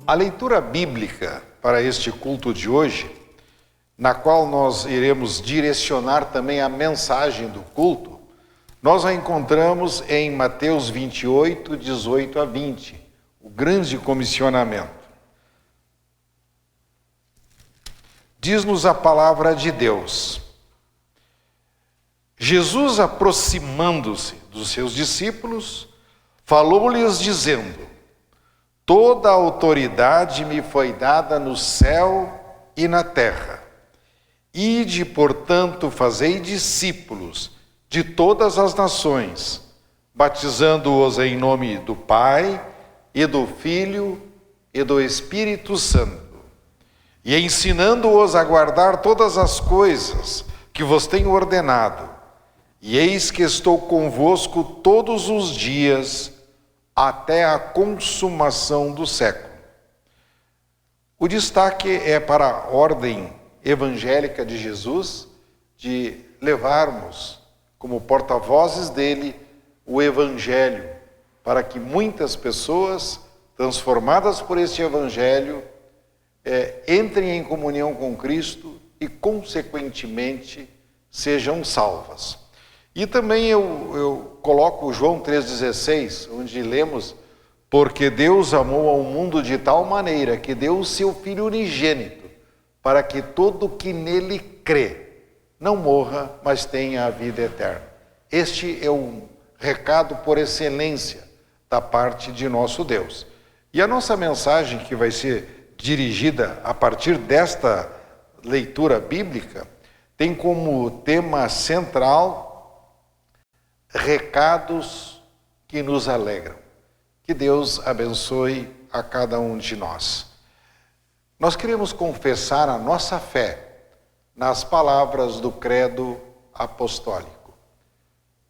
A leitura bíblica para este culto de hoje, na qual nós iremos direcionar também a mensagem do culto, nós a encontramos em Mateus 28, 18 a 20, o grande comissionamento. Diz-nos a palavra de Deus: Jesus, aproximando-se dos seus discípulos, falou-lhes dizendo: toda a autoridade me foi dada no céu e na terra. Ide, portanto, fazei discípulos de todas as nações, batizando-os em nome do Pai, e do Filho, e do Espírito Santo, e ensinando-os a guardar todas as coisas que vos tenho ordenado. E eis que estou convosco todos os dias, até a consumação do século. O destaque é para a ordem evangélica de Jesus, de levarmos como porta-vozes dele o evangelho, para que muitas pessoas, transformadas por este evangelho, entrem em comunhão com Cristo e, consequentemente, sejam salvas. E também eu coloco João 3,16, onde lemos: porque Deus amou ao mundo de tal maneira que deu o seu Filho unigênito, para que todo que nele crê não morra, mas tenha a vida eterna. Este é um recado por excelência da parte de nosso Deus. E a nossa mensagem, que vai ser dirigida a partir desta leitura bíblica, tem como tema central recados que nos alegram. Que Deus abençoe a cada um de nós. Nós queremos confessar a nossa fé nas palavras do credo apostólico.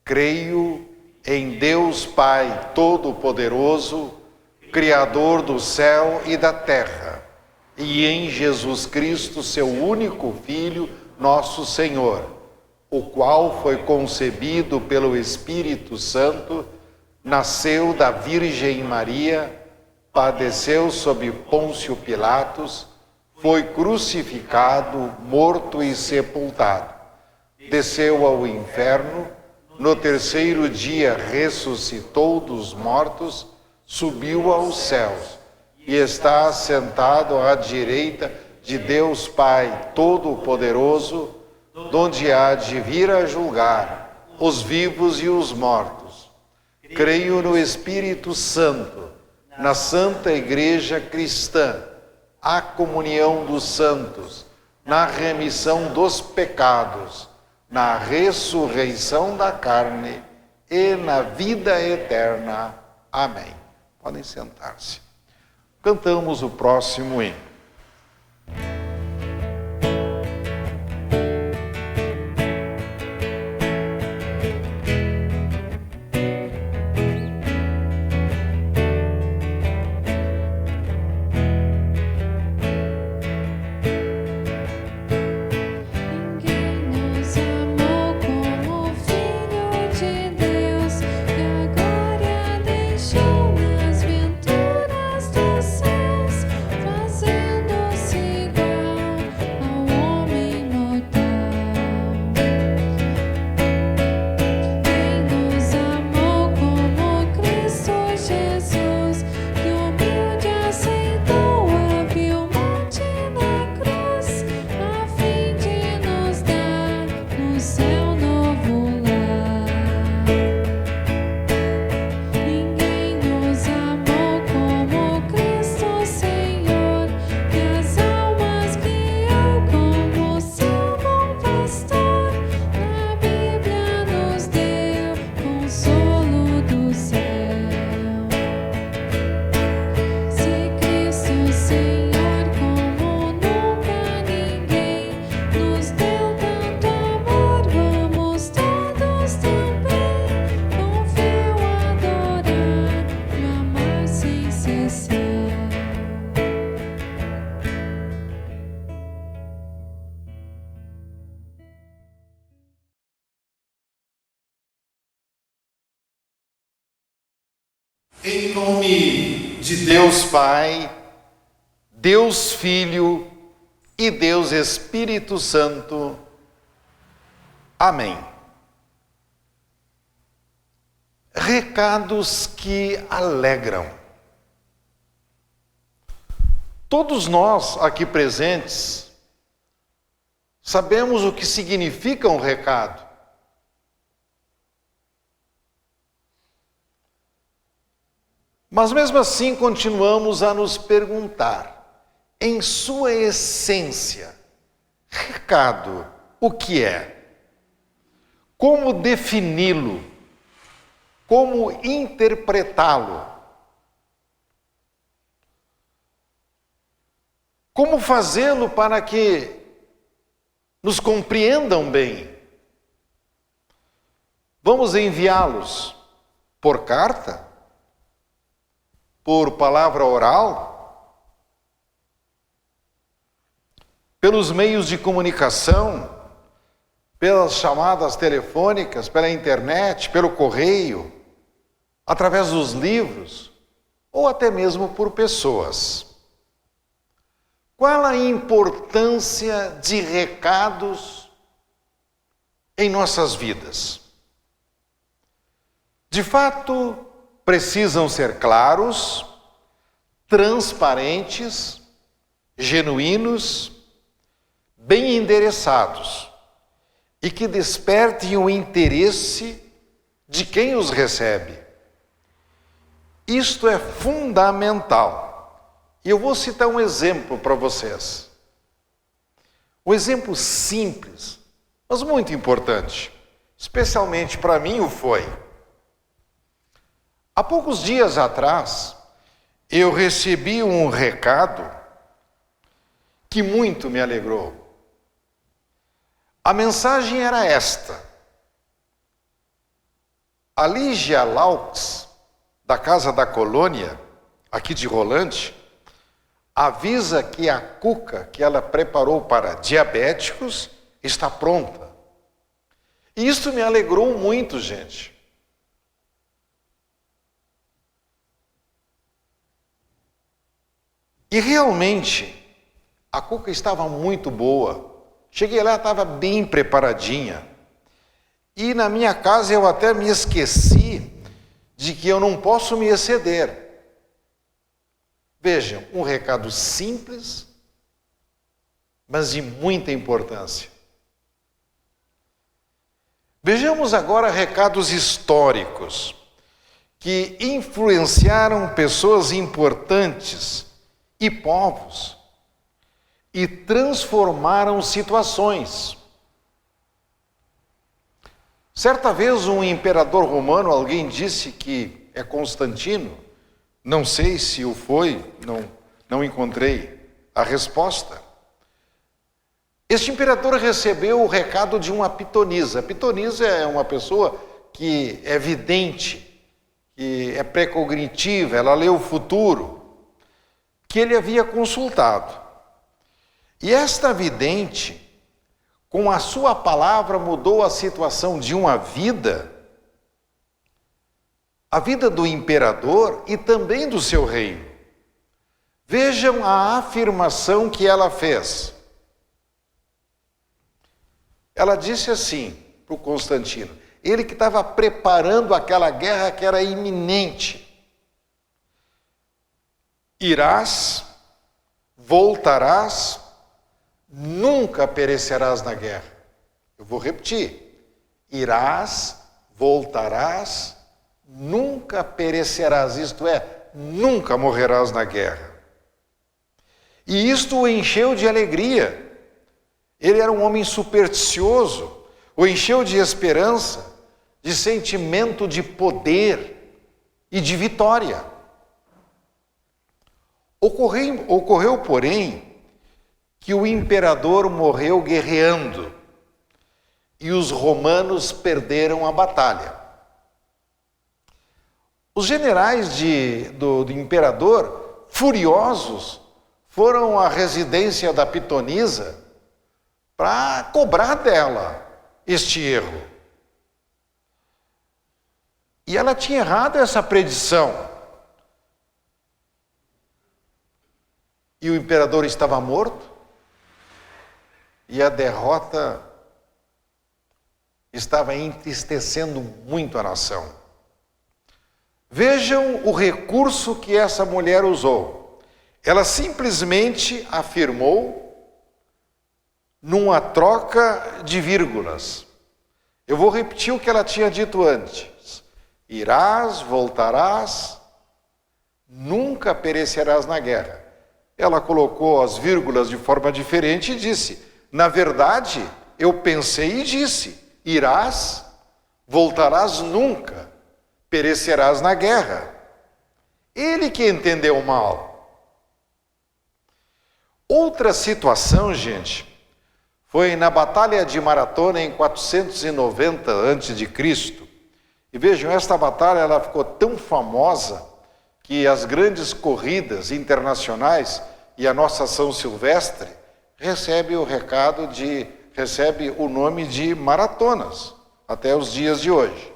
Creio em Deus Pai Todo-Poderoso, Criador do céu e da terra, e em Jesus Cristo, seu único Filho, nosso Senhor, o qual foi concebido pelo Espírito Santo, nasceu da Virgem Maria, padeceu sob Pôncio Pilatos, foi crucificado, morto e sepultado. Desceu ao inferno, no terceiro dia ressuscitou dos mortos, subiu aos céus e está assentado à direita de Deus Pai Todo-Poderoso, donde há de vir a julgar os vivos e os mortos. Creio no Espírito Santo, na Santa Igreja Cristã, a comunhão dos santos, na remissão dos pecados, na ressurreição da carne e na vida eterna. Amém. Podem sentar-se. Cantamos o próximo hino. Em nome de Deus Pai, Deus Filho e Deus Espírito Santo. Amém. Recados que alegram. Todos nós aqui presentes sabemos o que significa um recado. Mas mesmo assim continuamos a nos perguntar, em sua essência, recado, o que é? Como defini-lo? Como interpretá-lo? Como fazê-lo para que nos compreendam bem? Vamos enviá-los por carta? Por palavra oral? Pelos meios de comunicação? Pelas chamadas telefônicas, pela internet, pelo correio, através dos livros, ou até mesmo por pessoas? Qual a importância de recados em nossas vidas? De fato, precisam ser claros, transparentes, genuínos, bem endereçados e que despertem o interesse de quem os recebe. Isto é fundamental. E eu vou citar um exemplo para vocês. Um exemplo simples, mas muito importante. Especialmente para mim o foi. Há poucos dias atrás, eu recebi um recado que muito me alegrou. A mensagem era esta. A Lígia Laux, da Casa da Colônia, aqui de Rolante, avisa que a cuca que ela preparou para diabéticos está pronta. E isso me alegrou muito, gente. E realmente, a cuca estava muito boa. Cheguei lá, estava bem preparadinha. E na minha casa eu até me esqueci de que eu não posso me exceder. Vejam, um recado simples, mas de muita importância. Vejamos agora recados históricos que influenciaram pessoas importantes e povos e transformaram situações. Certa vez um imperador romano, alguém disse que é Constantino, não sei se o foi, não encontrei a resposta. Este imperador recebeu o recado de uma pitonisa. A pitonisa é uma pessoa que é vidente, que é precognitiva, ela lê o futuro, que ele havia consultado. E esta vidente, com a sua palavra, mudou a situação de uma vida, a vida do imperador e também do seu reino. Vejam a afirmação que ela fez. Ela disse assim para o Constantino, ele que estava preparando aquela guerra que era iminente. Irás, voltarás, nunca perecerás na guerra. Eu vou repetir. Irás, voltarás, nunca perecerás. Isto é, nunca morrerás na guerra. E isto o encheu de alegria. Ele era um homem supersticioso, o encheu de esperança, de sentimento de poder e de vitória. Ocorreu, porém, que o imperador morreu guerreando e os romanos perderam a batalha. Os generais do imperador, furiosos, foram à residência da pitonisa para cobrar dela este erro. E ela tinha errado essa predição. e o imperador estava morto, e a derrota estava entristecendo muito a nação. Vejam o recurso que essa mulher usou. Ela simplesmente afirmou, numa troca de vírgulas. Eu vou repetir o que ela tinha dito antes. Irás, voltarás, nunca perecerás na guerra. Ela colocou as vírgulas de forma diferente e disse, na verdade, eu pensei e disse, irás, voltarás nunca, perecerás na guerra. Ele que entendeu mal. Outra situação, gente, foi na Batalha de Maratona em 490 a.C. E vejam, esta batalha ela ficou tão famosa que as grandes corridas internacionais e a nossa São Silvestre recebe o nome de maratonas, até os dias de hoje.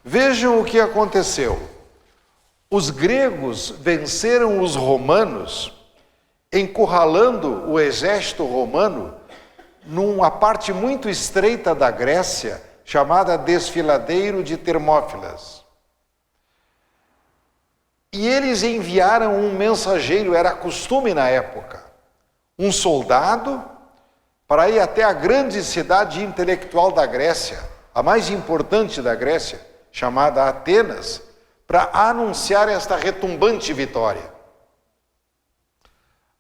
Vejam o que aconteceu. Os gregos venceram os romanos, encurralando o exército romano numa parte muito estreita da Grécia, chamada Desfiladeiro de Termópilas. E eles enviaram um mensageiro, era costume na época, um soldado, para ir até a grande cidade intelectual da Grécia, a mais importante da Grécia, chamada Atenas, para anunciar esta retumbante vitória.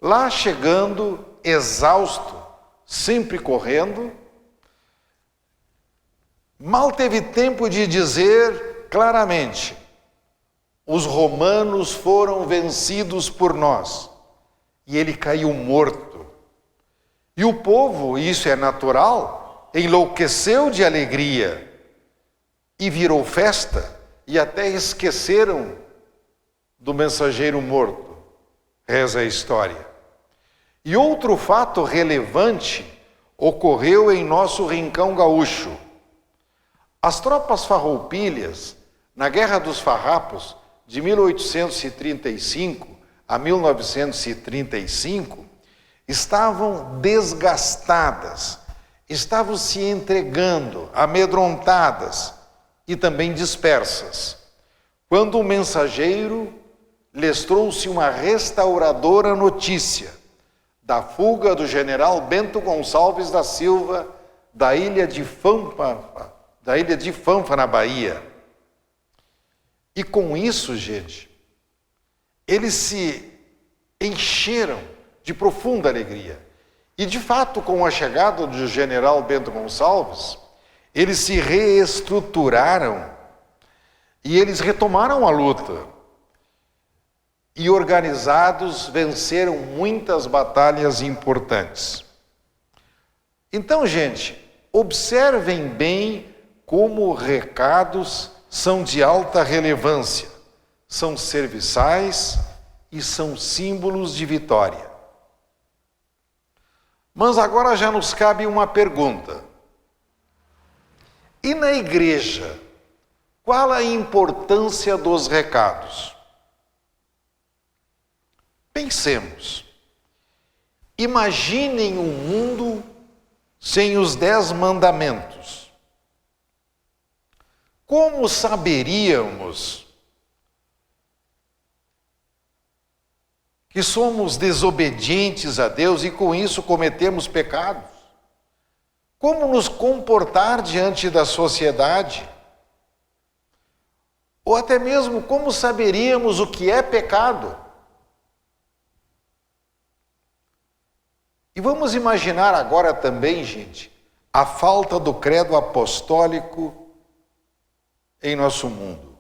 Lá chegando, exausto, sempre correndo, mal teve tempo de dizer claramente, os romanos foram vencidos por nós, e ele caiu morto. E o povo, isso é natural, enlouqueceu de alegria, e virou festa, e até esqueceram do mensageiro morto, reza a história. E outro fato relevante ocorreu em nosso rincão gaúcho. As tropas farroupilhas, na Guerra dos Farrapos, de 1835 a 1935, estavam desgastadas, estavam se entregando, amedrontadas e também dispersas, quando o mensageiro lhes trouxe uma restauradora notícia da fuga do general Bento Gonçalves da Silva da ilha de Fampa, na Bahia. E com isso, gente, eles se encheram de profunda alegria. E de fato, com a chegada do general Bento Gonçalves, eles se reestruturaram e eles retomaram a luta. E organizados venceram muitas batalhas importantes. Então, gente, observem bem como recados são de alta relevância, são serviçais e são símbolos de vitória. Mas agora já nos cabe uma pergunta. E na igreja, qual a importância dos recados? Pensemos. Imaginem um mundo sem os 10 mandamentos. Como saberíamos que somos desobedientes a Deus e com isso cometemos pecados? Como nos comportar diante da sociedade? Ou até mesmo como saberíamos o que é pecado? E vamos imaginar agora também, gente, a falta do credo apostólico em nosso mundo.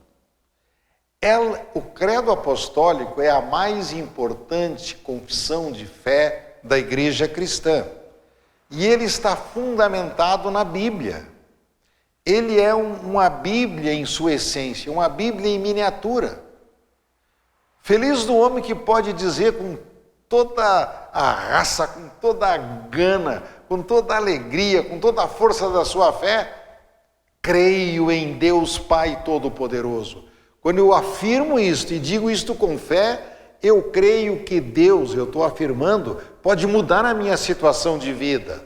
O credo apostólico é a mais importante confissão de fé da igreja cristã. E ele está fundamentado na Bíblia. Ele é uma Bíblia em sua essência, uma Bíblia em miniatura. Feliz do homem que pode dizer com toda a raça, com toda a gana, com toda a alegria, com toda a força da sua fé, creio em Deus Pai Todo-Poderoso. Quando eu afirmo isto e digo isto com fé, Eu creio que Deus, eu estou afirmando, pode mudar a minha situação de vida.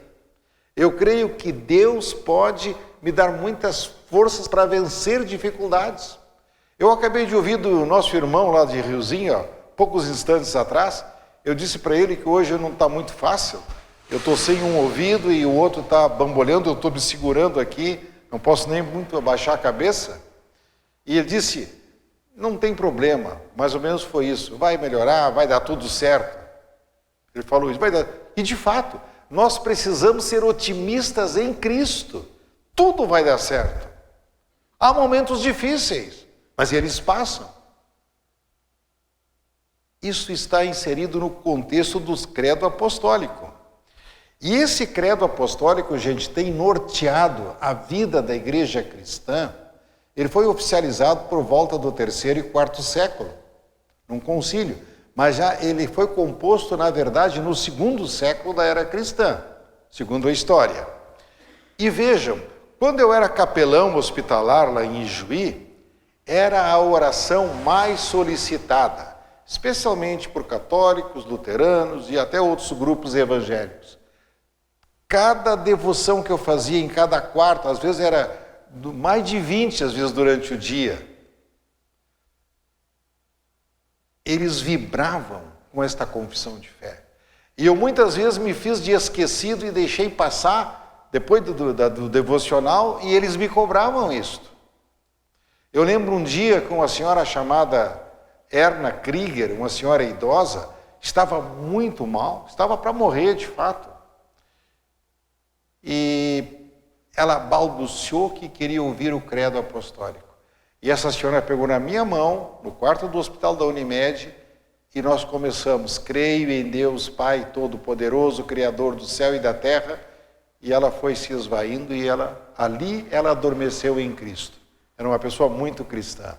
Eu creio que Deus pode me dar muitas forças para vencer dificuldades. Eu acabei de ouvir do nosso irmão lá de Riozinho, poucos instantes atrás, eu disse para ele que hoje não está muito fácil. Eu estou sem um ouvido e o outro está bamboleando, eu estou me segurando aqui, não posso nem muito abaixar a cabeça. E ele disse, não tem problema, mais ou menos foi isso, vai melhorar, vai dar tudo certo. Ele falou isso, vai dar. E de fato, nós precisamos ser otimistas em Cristo. Tudo vai dar certo. Há momentos difíceis, mas eles passam. Isso está inserido no contexto do credo apostólico. E esse credo apostólico, gente, tem norteado a vida da igreja cristã. Ele foi oficializado por volta do 3º e 4º século, num concílio. Mas já ele foi composto, na verdade, no 2º século da era cristã, segundo a história. E vejam, quando eu era capelão hospitalar lá em Ijuí, era a oração mais solicitada, especialmente por católicos, luteranos e até outros grupos evangélicos. Cada devoção que eu fazia em cada quarto, às vezes era mais de 20, às vezes durante o dia, eles vibravam com esta confissão de fé. E eu muitas vezes me fiz de esquecido e deixei passar depois do devocional e eles me cobravam isto. Eu lembro um dia que uma senhora chamada Erna Krieger, uma senhora idosa, estava muito mal, estava para morrer de fato. E ela balbuciou que queria ouvir o credo apostólico. E essa senhora pegou na minha mão, no quarto do hospital da Unimed, e nós começamos, creio em Deus Pai Todo-Poderoso, Criador do céu e da terra, e ela foi se esvaindo e ali ela adormeceu em Cristo. Era uma pessoa muito cristã.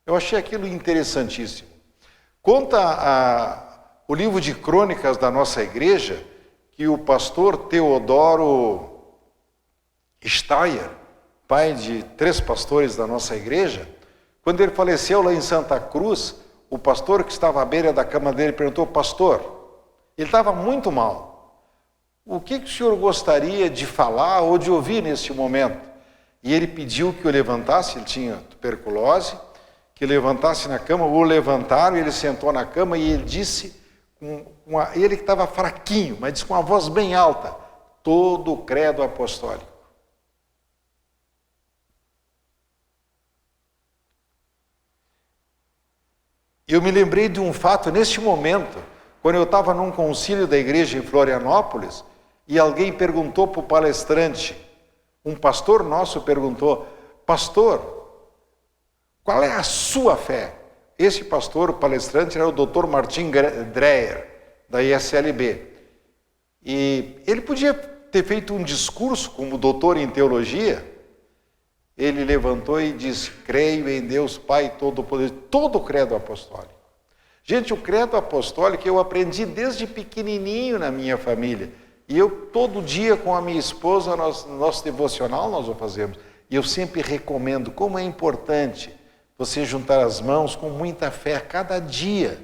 Eu achei aquilo interessantíssimo. Conta o livro de crônicas da nossa igreja, que o pastor Teodoro Steyer, pai de 3 pastores da nossa igreja, quando ele faleceu lá em Santa Cruz, o pastor que estava à beira da cama dele perguntou, pastor, ele estava muito mal, o que o senhor gostaria de falar ou de ouvir neste momento? E ele pediu que o levantasse, ele tinha tuberculose, que levantasse na cama, o levantaram, ele sentou na cama e ele disse, ele que estava fraquinho, mas disse com uma voz bem alta, todo o credo apostólico. Eu me lembrei de um fato neste momento, quando eu estava num concílio da igreja em Florianópolis, e alguém perguntou para o palestrante, um pastor nosso perguntou, pastor, qual é a sua fé? Esse pastor, o palestrante, era o Dr. Martin Dreyer, da ISLB. E ele podia ter feito um discurso como doutor em teologia. Ele levantou e disse, creio em Deus Pai Todo-Poderoso, todo o credo apostólico. Gente, o credo apostólico eu aprendi desde pequenininho na minha família. E eu, todo dia com a minha esposa, nosso devocional nós o fazemos. E eu sempre recomendo como é importante você juntar as mãos com muita fé cada dia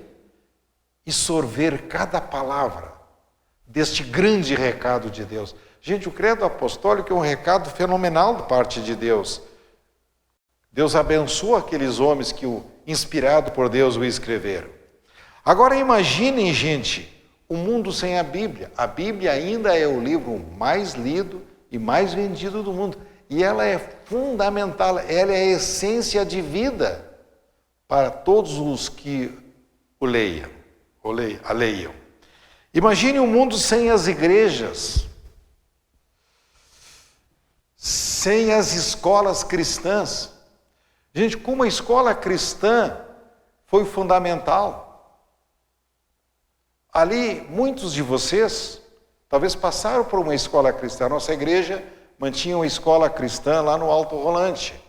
e sorver cada palavra deste grande recado de Deus. Gente, o credo apostólico é um recado fenomenal da parte de Deus. Deus abençoa aqueles homens que, inspirado por Deus, o escreveram. Agora imaginem, gente, o mundo sem a Bíblia. A Bíblia ainda é o livro mais lido e mais vendido do mundo. E ela é fundamental, ela é a essência de vida para todos os que a leiam. Imagine um mundo sem as igrejas, sem as escolas cristãs. Gente, como a escola cristã foi fundamental. Ali, muitos de vocês, talvez passaram por uma escola cristã. A nossa igreja mantinha uma escola cristã lá no Alto Rolante.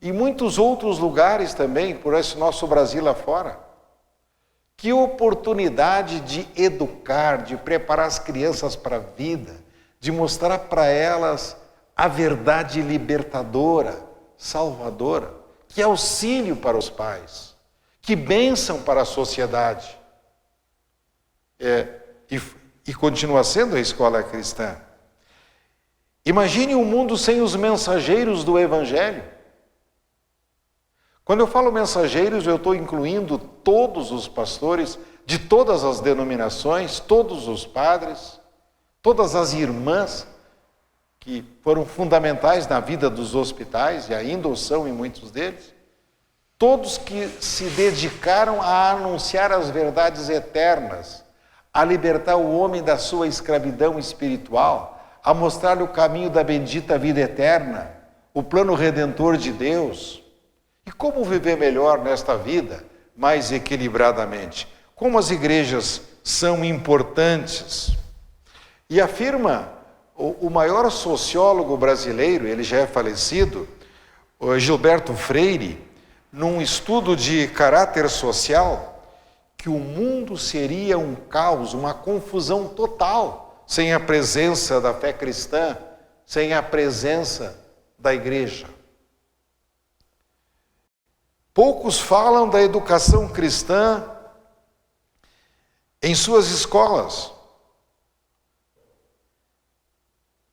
E muitos outros lugares também, por esse nosso Brasil lá fora. Que oportunidade de educar, de preparar as crianças para a vida, de mostrar para elas a verdade libertadora, salvadora, que auxílio para os pais, Que bênção para a sociedade. E continua sendo a escola cristã. Imagine um mundo sem os mensageiros do Evangelho. Quando eu falo mensageiros, eu estou incluindo todos os pastores de todas as denominações, todos os padres, todas as irmãs que foram fundamentais na vida dos hospitais, e ainda o são em muitos deles, todos que se dedicaram a anunciar as verdades eternas, a libertar o homem da sua escravidão espiritual, a mostrar o caminho da bendita vida eterna, o plano redentor de Deus. E como viver melhor nesta vida, mais equilibradamente? Como as igrejas são importantes. E afirma o maior sociólogo brasileiro, ele já é falecido, o Gilberto Freire, num estudo de caráter social, que o mundo seria um caos, uma confusão total, sem a presença da fé cristã, sem a presença da igreja. Poucos falam da educação cristã em suas escolas.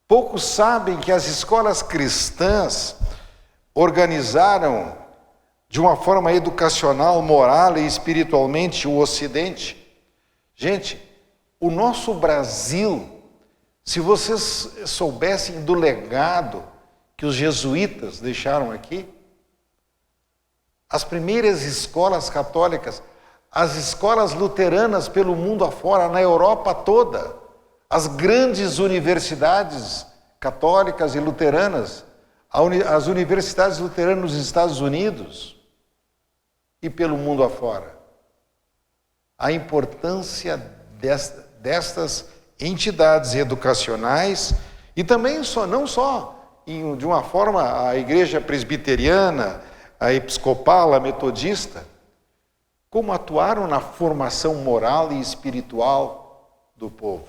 Poucos sabem que as escolas cristãs organizaram de uma forma educacional, moral e espiritualmente o Ocidente. Gente, o nosso Brasil, se vocês soubessem do legado que os jesuítas deixaram aqui, as primeiras escolas católicas, as escolas luteranas pelo mundo afora, na Europa toda, as grandes universidades católicas e luteranas, as universidades luteranas nos Estados Unidos e pelo mundo afora. A importância destas entidades educacionais e também não só de uma forma a igreja presbiteriana, a episcopal, a metodista, como atuaram na formação moral e espiritual do povo.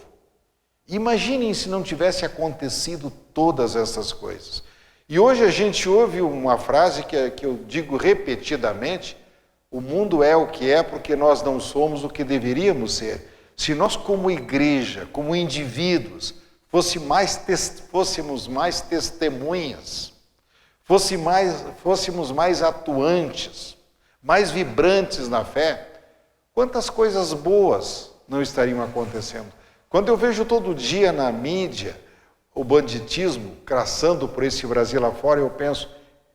Imaginem se não tivesse acontecido todas essas coisas. E hoje a gente ouve uma frase que eu digo repetidamente: o mundo é o que é porque nós não somos o que deveríamos ser. Se nós como igreja, como indivíduos, fôssemos mais testemunhas, fôssemos mais atuantes, mais vibrantes na fé, quantas coisas boas não estariam acontecendo? Quando eu vejo todo dia na mídia o banditismo craçando por esse Brasil lá fora, eu penso,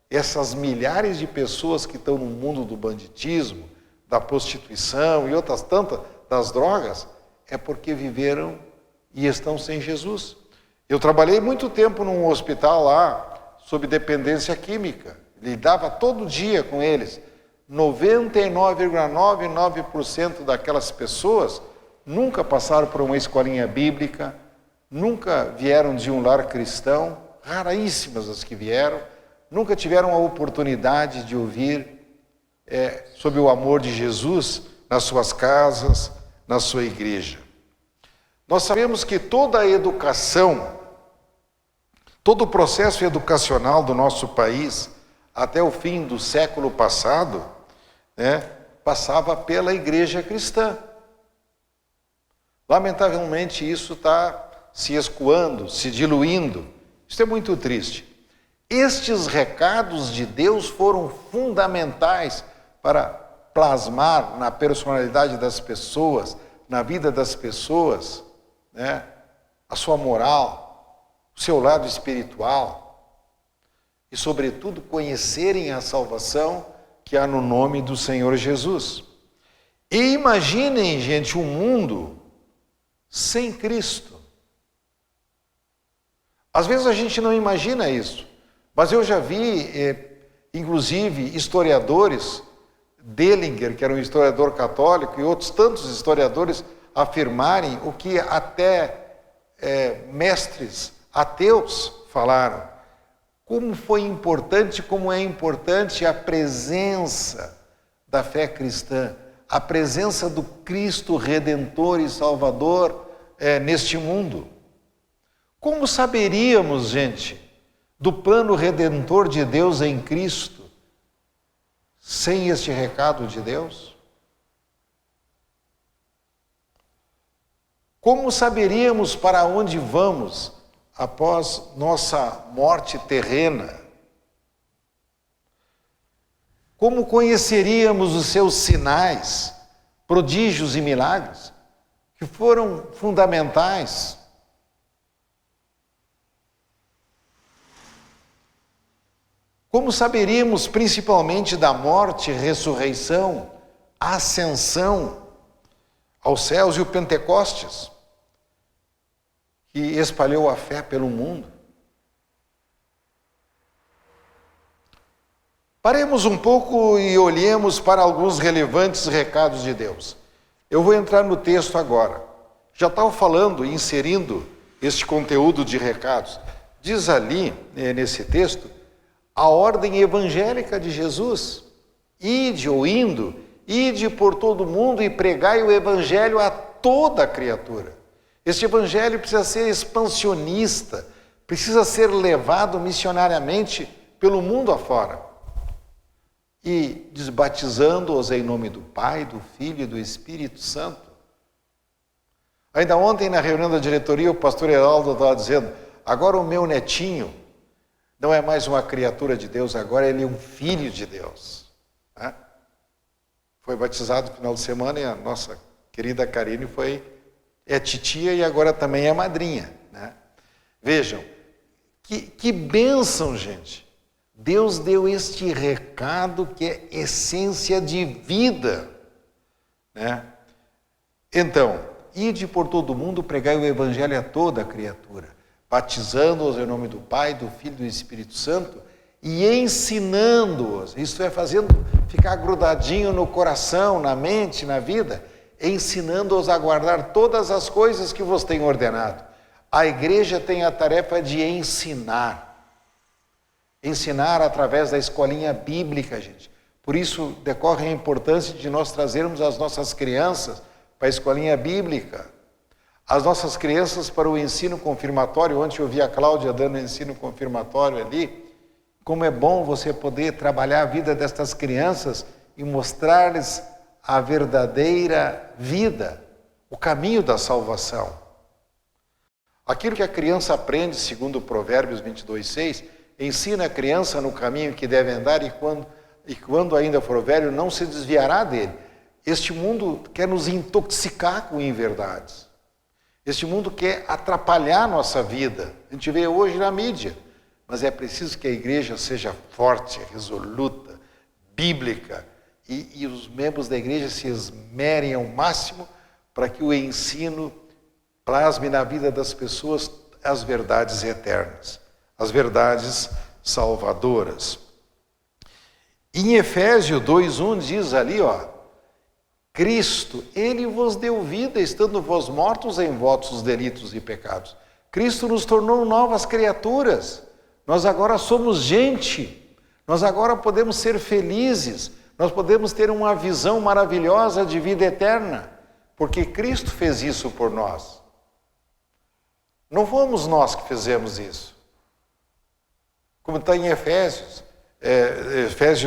essas milhares de pessoas que estão no mundo do banditismo, da prostituição e outras tantas, das drogas, é porque viveram e estão sem Jesus. Eu trabalhei muito tempo num hospital lá, sob dependência química, lidava todo dia com eles. 99,99% daquelas pessoas nunca passaram por uma escolinha bíblica, nunca vieram de um lar cristão, raríssimas as que vieram, nunca tiveram a oportunidade de ouvir sobre o amor de Jesus nas suas casas, na sua igreja. Nós sabemos que toda a educação, todo o processo educacional do nosso país, até o fim do século passado, passava pela igreja cristã. Lamentavelmente isso está se escoando, se diluindo. Isso é muito triste. Estes recados de Deus foram fundamentais para plasmar na personalidade das pessoas, na vida das pessoas, a sua moral, o seu lado espiritual e, sobretudo, conhecerem a salvação que há no nome do Senhor Jesus. E imaginem, gente, um mundo sem Cristo. Às vezes a gente não imagina isso, mas eu já vi, inclusive, historiadores, Dellinger, que era um historiador católico, e outros tantos historiadores afirmarem o que até mestres ateus falaram. Como foi importante, como é importante a presença da fé cristã, a presença do Cristo Redentor e Salvador neste mundo. Como saberíamos, gente, do plano redentor de Deus em Cristo, sem este recado de Deus? Como saberíamos para onde vamos após nossa morte terrena? Como conheceríamos os seus sinais, prodígios e milagres, que foram fundamentais? Como saberíamos principalmente da morte, ressurreição, ascensão aos céus e o Pentecostes, que espalhou a fé pelo mundo? Paremos um pouco e olhemos para alguns relevantes recados de Deus. Eu vou entrar no texto agora. Já estava falando, inserindo este conteúdo de recados. Diz ali, nesse texto, a ordem evangélica de Jesus. Ide ou indo, ide por todo mundo e pregai o evangelho a toda a criatura. Este evangelho precisa ser expansionista, precisa ser levado missionariamente pelo mundo afora. E desbatizando-os em nome do Pai, do Filho e do Espírito Santo. Ainda ontem, na reunião da diretoria, o pastor Heraldo estava dizendo, agora o meu netinho não é mais uma criatura de Deus, agora ele é um filho de Deus. Foi batizado no final de semana e a nossa querida Karine é titia e agora também é madrinha. Vejam, que bênção, gente. Deus deu este recado que é essência de vida. Então, ide por todo mundo, pregai o evangelho a toda a criatura, batizando-os em nome do Pai, do Filho e do Espírito Santo e ensinando-os, isto é, fazendo ficar grudadinho no coração, na mente, na vida, ensinando-os a guardar todas as coisas que vos tenho ordenado. A igreja tem a tarefa de ensinar. Ensinar através da escolinha bíblica, gente. Por isso decorre a importância de nós trazermos as nossas crianças para a escolinha bíblica. As nossas crianças para o ensino confirmatório. Ontem eu vi a Cláudia dando ensino confirmatório ali. Como é bom você poder trabalhar a vida destas crianças e mostrar-lhes a verdadeira vida, o caminho da salvação. Aquilo que a criança aprende, segundo Provérbios 22:6, ensina a criança no caminho que deve andar e quando ainda for velho, não se desviará dele. Este mundo quer nos intoxicar com inverdades. Este mundo quer atrapalhar nossa vida. A gente vê hoje na mídia. Mas é preciso que a igreja seja forte, resoluta, bíblica. E os membros da igreja se esmerem ao máximo para que o ensino plasme na vida das pessoas as verdades eternas, as verdades salvadoras. Em Efésios 2:1 diz ali, Cristo, Ele vos deu vida, estando vós mortos em vossos delitos e pecados. Cristo nos tornou novas criaturas. Nós agora somos gente. Nós agora podemos ser felizes. Nós podemos ter uma visão maravilhosa de vida eterna. Porque Cristo fez isso por nós. Não fomos nós que fizemos isso. Como está em Efésios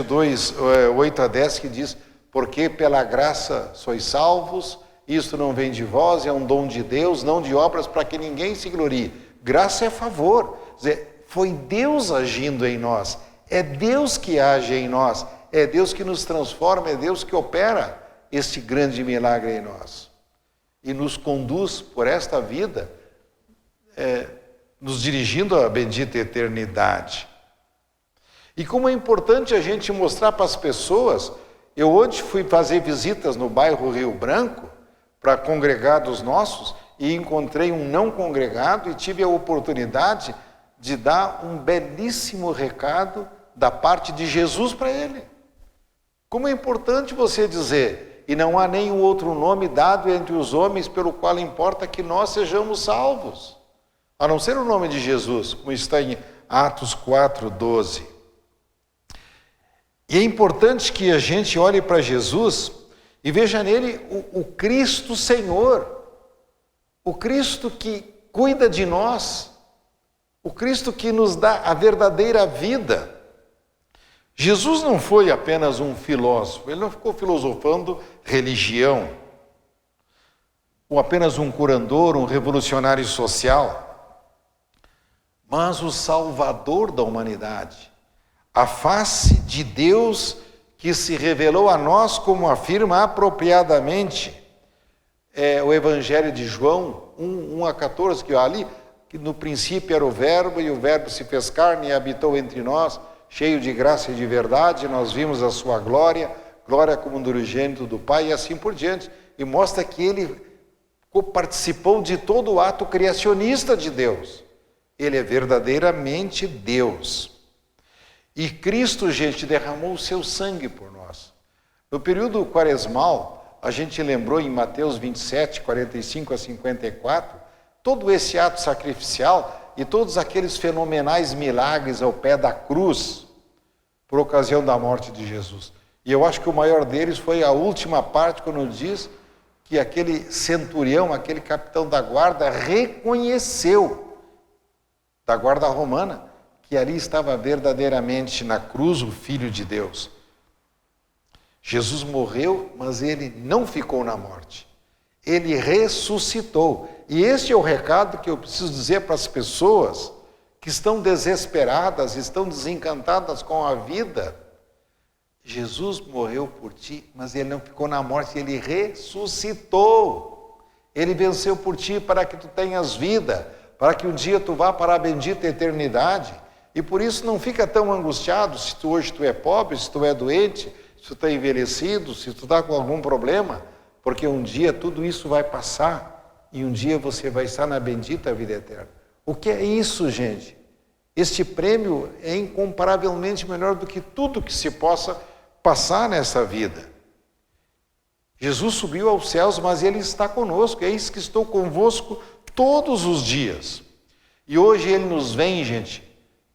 2, 8-10, que diz, porque pela graça sois salvos, isto não vem de vós, é um dom de Deus, não de obras, para que ninguém se glorie. Graça é favor. Quer dizer, foi Deus agindo em nós, é Deus que age em nós, é Deus que nos transforma, é Deus que opera este grande milagre em nós. E nos conduz por esta vida, nos dirigindo à bendita eternidade. E como é importante a gente mostrar para as pessoas, eu hoje fui fazer visitas no bairro Rio Branco, para congregados nossos, e encontrei um não congregado e tive a oportunidade de dar um belíssimo recado da parte de Jesus para ele. Como é importante você dizer, e não há nenhum outro nome dado entre os homens pelo qual importa que nós sejamos salvos, a não ser o nome de Jesus, como está em Atos 4:12. E é importante que a gente olhe para Jesus e veja nele o Cristo Senhor, o Cristo que cuida de nós, o Cristo que nos dá a verdadeira vida. Jesus não foi apenas um filósofo, ele não ficou filosofando religião, ou apenas um curandor, um revolucionário social, mas o Salvador da humanidade, a face de Deus que se revelou a nós, como afirma apropriadamente o Evangelho de João 1:14, que ali, que no princípio era o Verbo, e o Verbo se fez carne e habitou entre nós, cheio de graça e de verdade, nós vimos a sua glória, glória como do unigênito do Pai, e assim por diante, e mostra que ele participou de todo o ato criacionista de Deus. Ele é verdadeiramente Deus. E Cristo, gente, derramou o seu sangue por nós. No período quaresmal, a gente lembrou em Mateus 27, 45 a 54, todo esse ato sacrificial e todos aqueles fenomenais milagres ao pé da cruz, por ocasião da morte de Jesus. E eu acho que o maior deles foi a última parte, quando diz que aquele centurião, aquele capitão da guarda, reconheceu, da guarda romana, que ali estava verdadeiramente na cruz o Filho de Deus. Jesus morreu, mas ele não ficou na morte. Ele ressuscitou. E este é o recado que eu preciso dizer para as pessoas que estão desesperadas, estão desencantadas com a vida. Jesus morreu por ti, mas ele não ficou na morte, ele ressuscitou. Ele venceu por ti para que tu tenhas vida, para que um dia tu vá para a bendita eternidade. E por isso não fica tão angustiado se hoje tu é pobre, se tu é doente, se tu está envelhecido, se tu está com algum problema, porque um dia tudo isso vai passar e um dia você vai estar na bendita vida eterna. O que é isso, gente? Este prêmio é incomparavelmente melhor do que tudo que se possa passar nessa vida. Jesus subiu aos céus, mas ele está conosco. Eis que estou convosco todos os dias. E hoje ele nos vem, gente,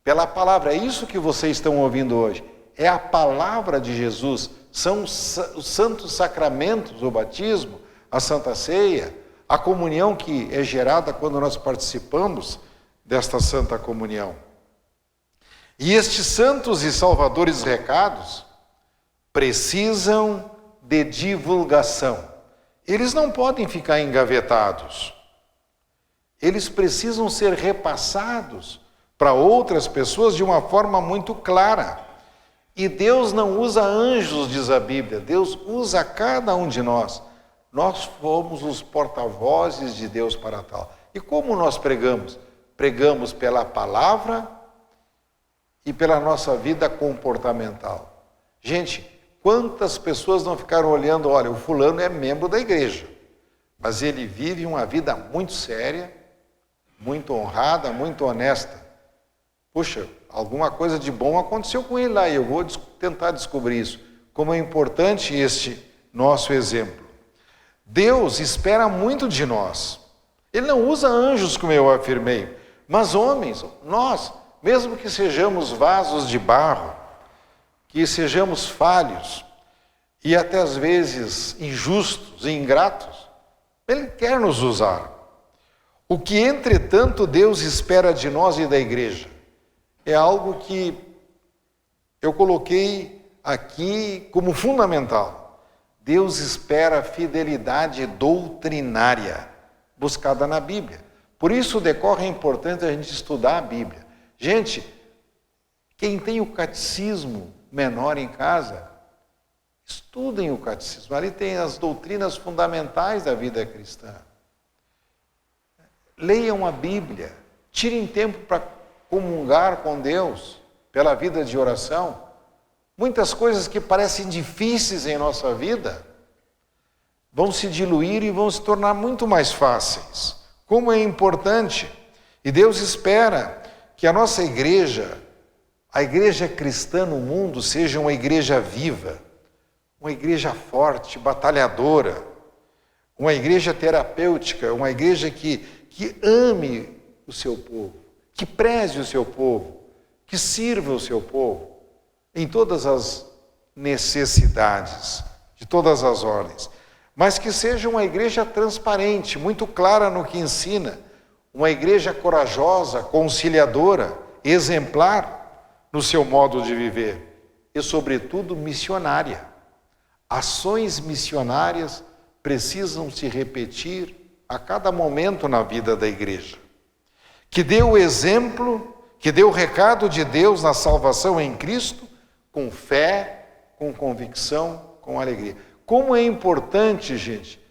pela palavra. É isso que vocês estão ouvindo hoje. É a palavra de Jesus. São os santos sacramentos, o batismo, a Santa Ceia, a comunhão que é gerada quando nós participamos desta Santa Comunhão. E estes santos e salvadores recados precisam de divulgação. Eles não podem ficar engavetados. Eles precisam ser repassados para outras pessoas de uma forma muito clara. E Deus não usa anjos, diz a Bíblia. Deus usa cada um de nós. Nós fomos os porta-vozes de Deus para tal. E como nós pregamos? Pregamos pela palavra e pela nossa vida comportamental. Gente, quantas pessoas não ficaram olhando, olha, o fulano é membro da igreja, mas ele vive uma vida muito séria, muito honrada, muito honesta. Puxa, alguma coisa de bom aconteceu com ele lá e eu vou tentar descobrir isso. Como é importante este nosso exemplo. Deus espera muito de nós. Ele não usa anjos, como eu afirmei, mas homens, nós, mesmo que sejamos vasos de barro, que sejamos falhos e até às vezes injustos e ingratos, Ele quer nos usar. O que, entretanto, Deus espera de nós e da igreja é algo que eu coloquei aqui como fundamental. Deus espera a fidelidade doutrinária buscada na Bíblia. Por isso decorre é importante a gente estudar a Bíblia. Gente, quem tem o catecismo menor em casa, estudem o catecismo. Ali tem as doutrinas fundamentais da vida cristã. Leiam a Bíblia. Tirem tempo para comungar com Deus pela vida de oração. Muitas coisas que parecem difíceis em nossa vida vão se diluir e vão se tornar muito mais fáceis. Como é importante. E Deus espera que a nossa igreja, a igreja cristã no mundo, seja uma igreja viva, uma igreja forte, batalhadora, uma igreja terapêutica, uma igreja que ame o seu povo, que preze o seu povo, que sirva o seu povo em todas as necessidades, de todas as ordens, mas que seja uma igreja transparente, muito clara no que ensina, uma igreja corajosa, conciliadora, exemplar no seu modo de viver. e, sobretudo, missionária. Ações missionárias precisam se repetir a cada momento na vida da igreja. Que dê o exemplo, que dê o recado de Deus na salvação em Cristo, com fé, com convicção, com alegria. Como é importante, gente,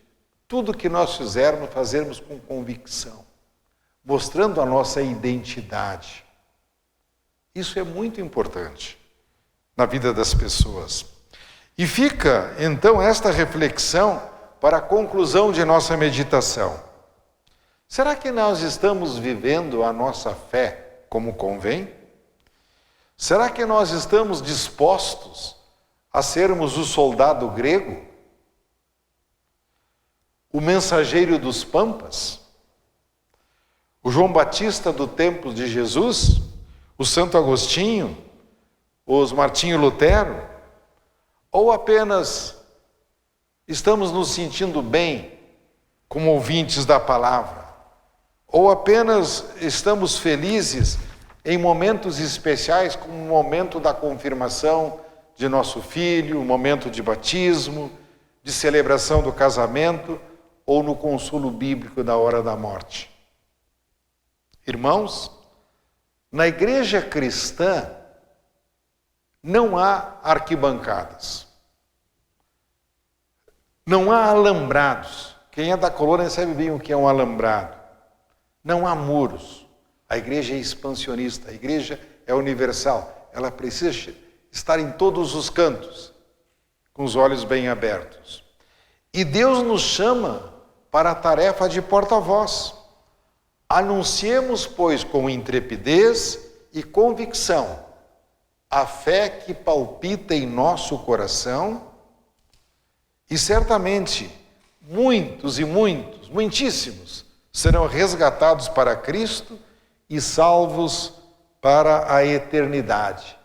tudo que nós fazermos com convicção, mostrando a nossa identidade. Isso é muito importante na vida das pessoas. E fica, então, esta reflexão para a conclusão de nossa meditação. Será que nós estamos vivendo a nossa fé como convém? Será que nós estamos dispostos a sermos o soldado grego? O mensageiro dos pampas? O João Batista do tempo de Jesus? O Santo Agostinho? Os Martinho Lutero? Ou apenas estamos nos sentindo bem como ouvintes da palavra? Ou apenas estamos felizes em momentos especiais, como o momento da confirmação de nosso filho, o momento de batismo, de celebração do casamento, ou no consolo bíblico da hora da morte? Irmãos, na igreja cristã não há arquibancadas, não há alambrados. Quem é da colônia sabe bem o que é um alambrado. Não há muros. A igreja é expansionista, a igreja é universal. Ela precisa estar em todos os cantos, com os olhos bem abertos. E Deus nos chama para a tarefa de porta-voz. Anunciemos, pois, com intrepidez e convicção a fé que palpita em nosso coração, e certamente muitos e muitos, muitíssimos, serão resgatados para Cristo e salvos para a eternidade,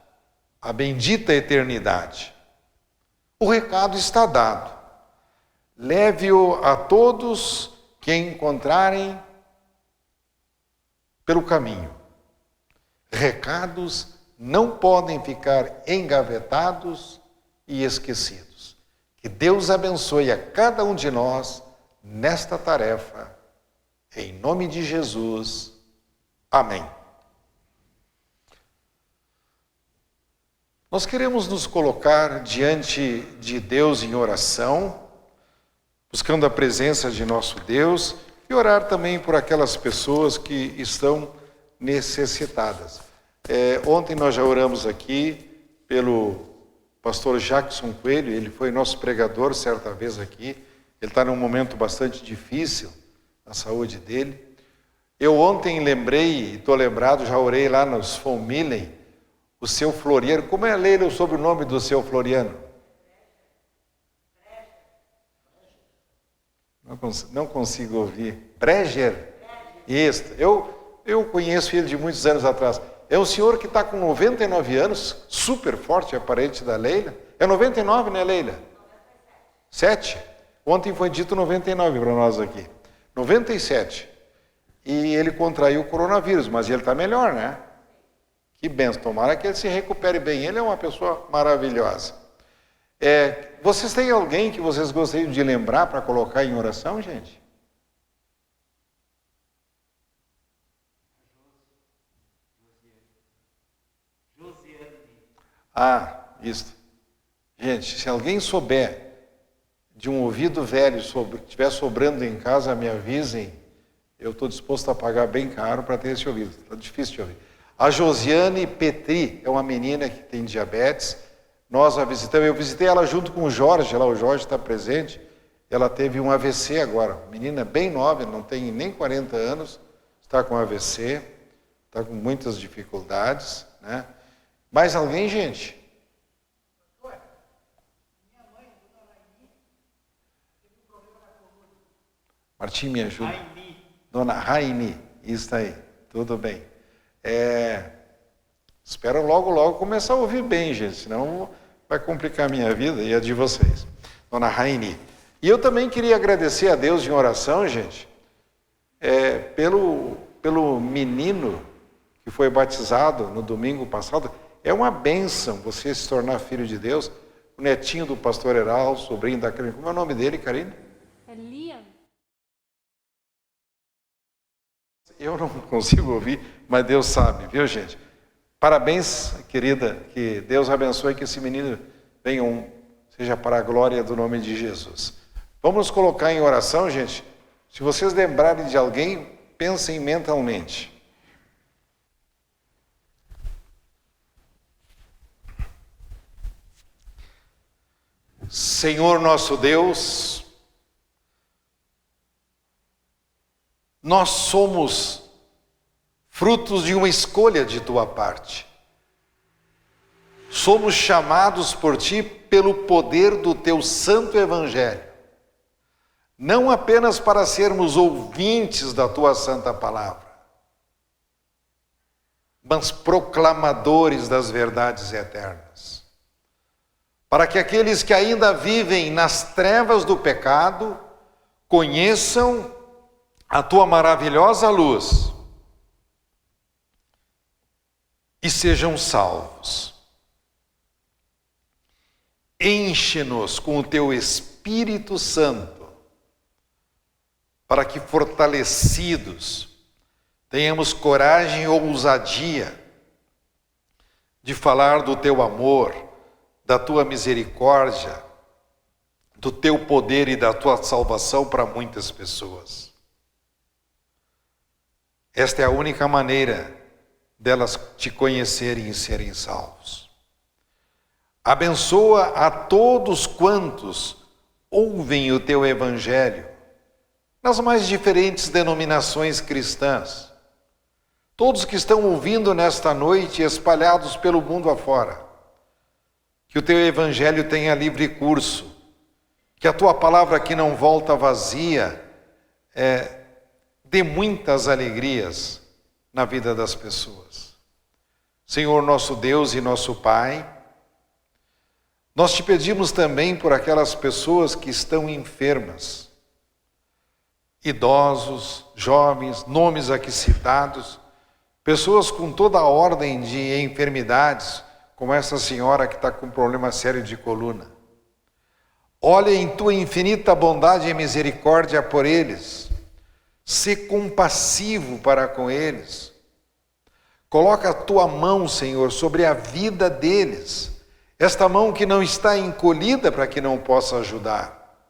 a bendita eternidade. O recado está dado. Leve-o a todos que encontrarem pelo caminho. Recados não podem ficar engavetados e esquecidos. Que Deus abençoe a cada um de nós nesta tarefa. Em nome de Jesus. Amém. Nós queremos nos colocar diante de Deus em oração, buscando a presença de nosso Deus e orar também por aquelas pessoas que estão necessitadas. Ontem nós já oramos aqui pelo pastor Jackson Coelho, ele foi nosso pregador certa vez aqui, ele está num momento bastante difícil na saúde dele. Eu ontem lembrei, e estou lembrado, já orei lá nos Fonmilen, o seu Floriano. Como é, Leila, o sobrenome do seu Floriano? Não consigo ouvir. Breger? Isso. Eu conheço ele de muitos anos atrás. É um senhor que está com 99 anos, super forte, é parente da Leila. É 99, né, Leila? 7. Ontem foi dito 99 para nós aqui. 97. E ele contraiu o coronavírus, mas ele está melhor, né? Que benção. Tomara que ele se recupere bem. Ele é uma pessoa maravilhosa. Vocês têm alguém que vocês gostariam de lembrar para colocar em oração, gente? Ah, isso. Gente, se alguém souber de um ouvido velho, estiver sobrando em casa, me avisem. Eu estou disposto a pagar bem caro para ter esse ouvido. Está difícil de ouvir. A Josiane Petri é uma menina que tem diabetes. Nós a visitamos. Eu visitei ela junto com o Jorge. Lá o Jorge está presente. Ela teve um AVC agora. Menina bem nova, não tem nem 40 anos. Está com AVC. Está com muitas dificuldades, né? Mais alguém, gente? Martim, me ajuda. Dona Raine, isso aí, tudo bem. Espero logo começar a ouvir bem, gente, senão vai complicar a minha vida e a de vocês. Dona Raine. E eu também queria agradecer a Deus em oração, gente, pelo menino que foi batizado no domingo passado. É uma bênção você se tornar filho de Deus. O netinho do pastor Heraldo, sobrinho da Karine. Como é o nome dele, Karine? É Liam. Eu não consigo ouvir, mas Deus sabe, viu, gente? Parabéns, querida, que Deus abençoe, que esse menino venha seja para a glória do nome de Jesus. Vamos colocar em oração, gente. Se vocês lembrarem de alguém, pensem mentalmente. Senhor nosso Deus, nós somos frutos de uma escolha de tua parte. Somos chamados por ti pelo poder do teu santo evangelho, não apenas para sermos ouvintes da tua santa palavra, mas proclamadores das verdades eternas. Para que aqueles que ainda vivem nas trevas do pecado conheçam a tua maravilhosa luz e sejam salvos. Enche-nos com o teu Espírito Santo, para que, fortalecidos, tenhamos coragem e ousadia de falar do teu amor, da tua misericórdia, do teu poder e da tua salvação para muitas pessoas. Esta é a única maneira delas te conhecerem e serem salvos. Abençoa a todos quantos ouvem o teu evangelho, nas mais diferentes denominações cristãs. Todos que estão ouvindo nesta noite, espalhados pelo mundo afora. Que o teu evangelho tenha livre curso, que a tua palavra que não volta vazia, dê muitas alegrias na vida das pessoas. Senhor nosso Deus e nosso Pai, nós te pedimos também por aquelas pessoas que estão enfermas, idosos, jovens, nomes aqui citados, pessoas com toda a ordem de enfermidades, como essa senhora que está com um problema sério de coluna. Olha em tua infinita bondade e misericórdia por eles. Sê compassivo para com eles. Coloca a tua mão, Senhor, sobre a vida deles. Esta mão que não está encolhida para que não possa ajudar.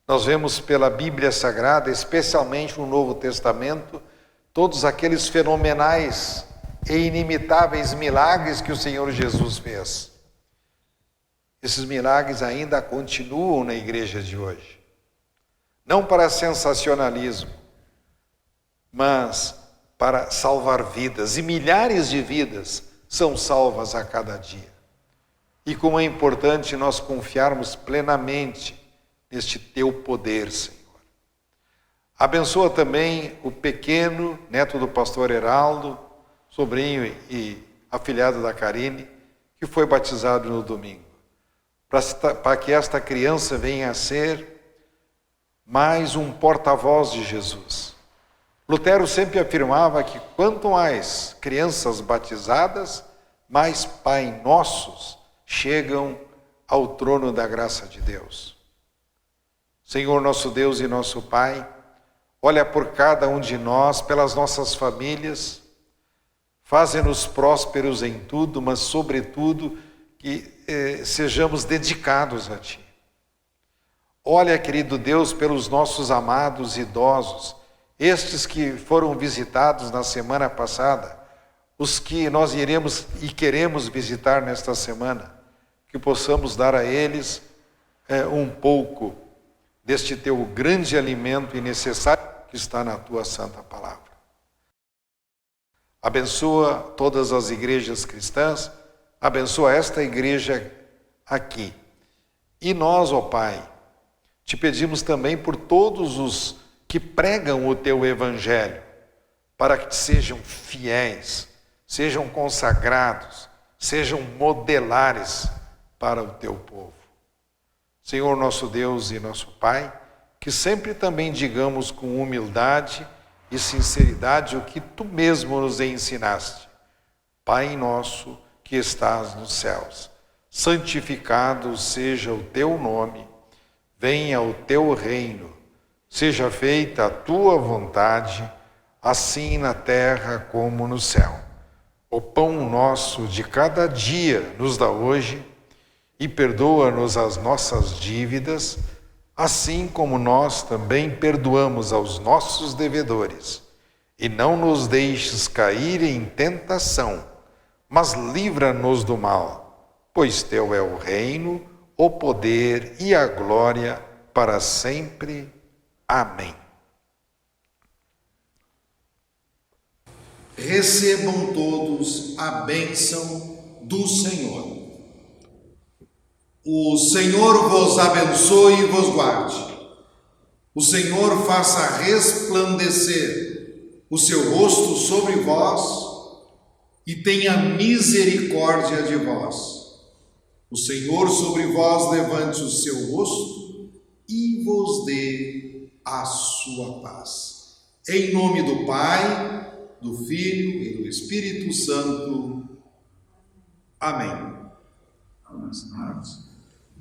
Nós vemos pela Bíblia Sagrada, especialmente no Novo Testamento, todos aqueles fenomenais e inimitáveis milagres que o Senhor Jesus fez. Esses milagres ainda continuam na igreja de hoje. Não para sensacionalismo, mas para salvar vidas. E milhares de vidas são salvas a cada dia. E como é importante nós confiarmos plenamente neste teu poder, Senhor. Abençoa também o pequeno, neto do pastor Heraldo, sobrinho e afilhado da Karine, que foi batizado no domingo. Para que esta criança venha a ser mais um porta-voz de Jesus. Lutero sempre afirmava que quanto mais crianças batizadas, mais Pai Nossos chegam ao trono da graça de Deus. Senhor nosso Deus e nosso Pai, olha por cada um de nós, pelas nossas famílias, faze-nos prósperos em tudo, mas sobretudo que sejamos dedicados a Ti. Olha, querido Deus, pelos nossos amados idosos, estes que foram visitados na semana passada, os que nós iremos e queremos visitar nesta semana, que possamos dar a eles um pouco deste Teu grande alimento e necessário que está na Tua santa palavra. Abençoa todas as igrejas cristãs, abençoa esta igreja aqui. E nós, ó Pai, te pedimos também por todos os que pregam o teu evangelho, para que sejam fiéis, sejam consagrados, sejam modelares para o teu povo. Senhor nosso Deus e nosso Pai, que sempre também digamos com humildade e sinceridade o que tu mesmo nos ensinaste. Pai nosso que estás nos céus, santificado seja o teu nome, venha o teu reino, seja feita a tua vontade, assim na terra como no céu. O pão nosso de cada dia nos dá hoje, e perdoa-nos as nossas dívidas, assim como nós também perdoamos aos nossos devedores. E não nos deixes cair em tentação, mas livra-nos do mal, pois teu é o reino, o poder e a glória para sempre. Amém. Recebam todos a bênção do Senhor. O Senhor vos abençoe e vos guarde. O Senhor faça resplandecer o seu rosto sobre vós e tenha misericórdia de vós. O Senhor sobre vós levante o seu rosto e vos dê a sua paz. Em nome do Pai, do Filho e do Espírito Santo. Amém.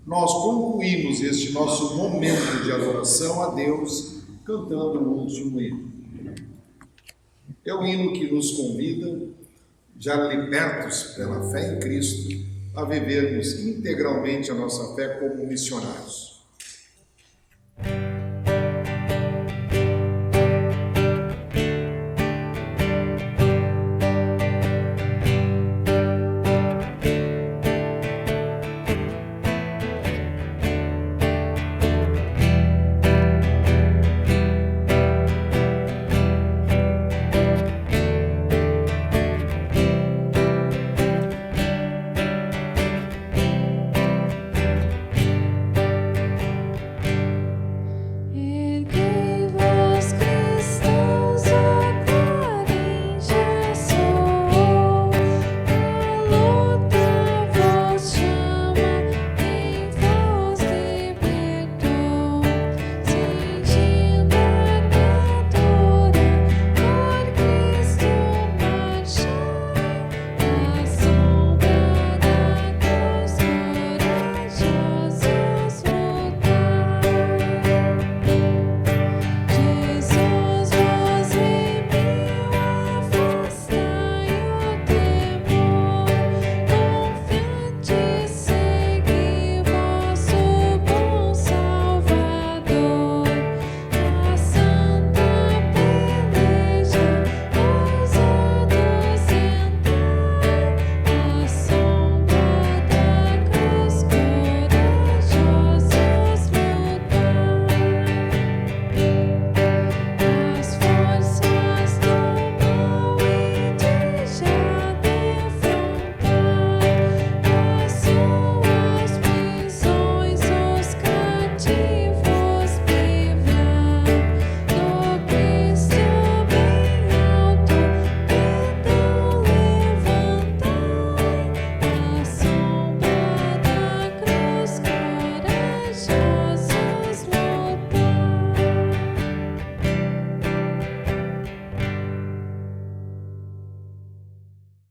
Nós concluímos este nosso momento de adoração a Deus cantando o último hino. É o hino que nos convida, já libertos pela fé em Cristo, a vivermos integralmente a nossa fé como missionários.